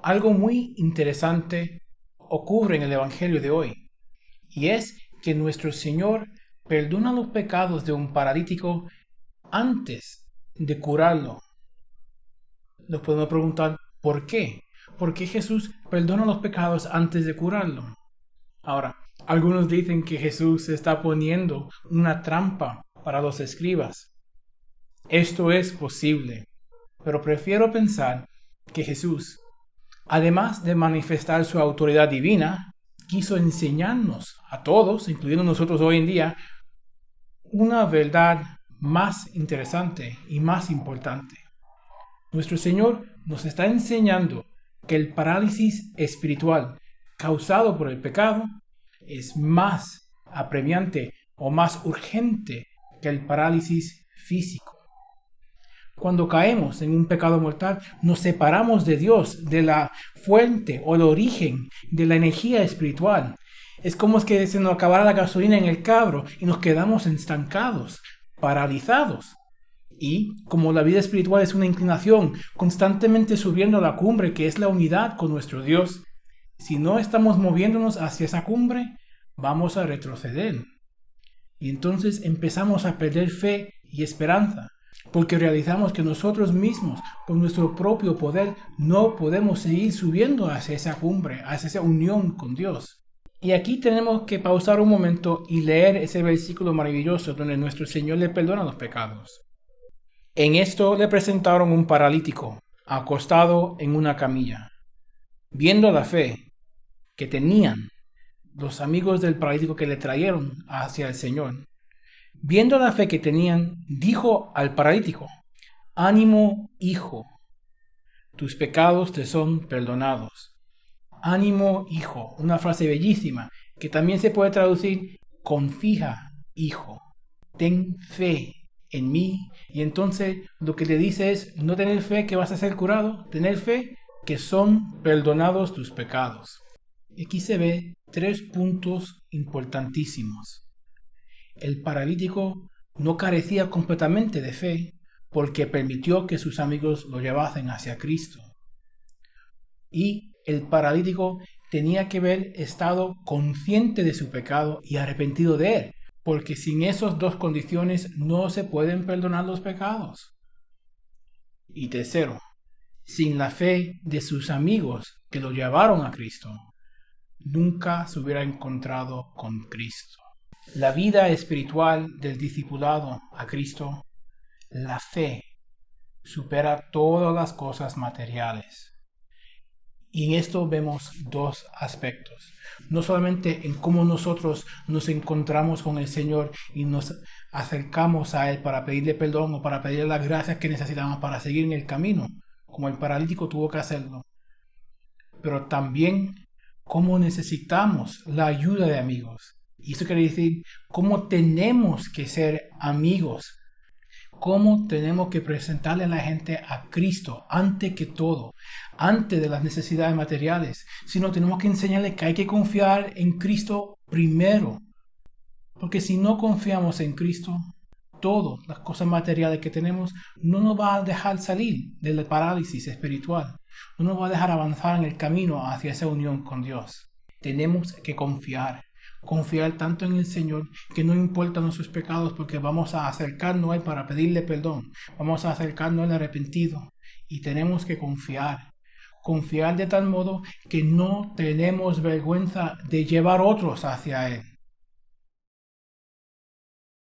Algo muy interesante ocurre en el Evangelio de hoy, y es que nuestro Señor perdona los pecados de un paralítico antes de curarlo. Nos podemos preguntar, ¿por qué? ¿Por qué Jesús perdona los pecados antes de curarlo? Ahora, algunos dicen que Jesús está poniendo una trampa para los escribas. Esto es posible, pero prefiero pensar que Jesús, además de manifestar su autoridad divina, quiso enseñarnos a todos, incluyendo nosotros hoy en día, una verdad más interesante y más importante. Nuestro Señor nos está enseñando que el parálisis espiritual causado por el pecado es más apremiante o más urgente que el parálisis físico. Cuando caemos en un pecado mortal, nos separamos de Dios, de la fuente o el origen de la energía espiritual. Es como que se nos acabara la gasolina en el carro y nos quedamos estancados, paralizados. Y como la vida espiritual es una inclinación constantemente subiendo a la cumbre, que es la unidad con nuestro Dios, si no estamos moviéndonos hacia esa cumbre, vamos a retroceder. Y entonces empezamos a perder fe y esperanza, porque realizamos que nosotros mismos, con nuestro propio poder, no podemos seguir subiendo hacia esa cumbre, hacia esa unión con Dios. Y aquí tenemos que pausar un momento y leer ese versículo maravilloso donde nuestro Señor le perdona los pecados. En esto le presentaron un paralítico, acostado en una camilla. Viendo la fe que tenían los amigos del paralítico que le trajeron hacia el Señor, viendo la fe que tenían, dijo al paralítico: «Ánimo, hijo, tus pecados te son perdonados». Ánimo, hijo, una frase bellísima que también se puede traducir: confía, hijo, ten fe en mí. Y entonces lo que le dice es no tener fe que vas a ser curado, tener fe que son perdonados tus pecados. Aquí se ve 3 puntos importantísimos. El paralítico no carecía completamente de fe porque permitió que sus amigos lo llevasen hacia Cristo. Y el paralítico tenía que haber estado consciente de su pecado y arrepentido de él, porque sin esas 2 condiciones no se pueden perdonar los pecados. Y tercero, sin la fe de sus amigos que lo llevaron a Cristo, nunca se hubiera encontrado con Cristo. La vida espiritual del discipulado a Cristo, la fe, supera todas las cosas materiales. Y en esto vemos 2 aspectos. No solamente en cómo nosotros nos encontramos con el Señor y nos acercamos a Él para pedirle perdón o para pedirle las gracias que necesitamos para seguir en el camino, como el paralítico tuvo que hacerlo, pero también cómo necesitamos la ayuda de amigos. Y eso quiere decir cómo tenemos que ser amigos, cómo tenemos que presentarle a la gente a Cristo antes que todo, antes de las necesidades materiales, sino tenemos que enseñarles que hay que confiar en Cristo primero, porque si no confiamos en Cristo, todas las cosas materiales que tenemos no nos va a dejar salir del parálisis espiritual, no nos va a dejar avanzar en el camino hacia esa unión con Dios. Tenemos que confiar tanto en el Señor que no importa nuestros pecados, porque vamos a acercarnos a Él para pedirle perdón, vamos a acercarnos a Él arrepentido, y tenemos que confiar de tal modo que no tenemos vergüenza de llevar otros hacia Él.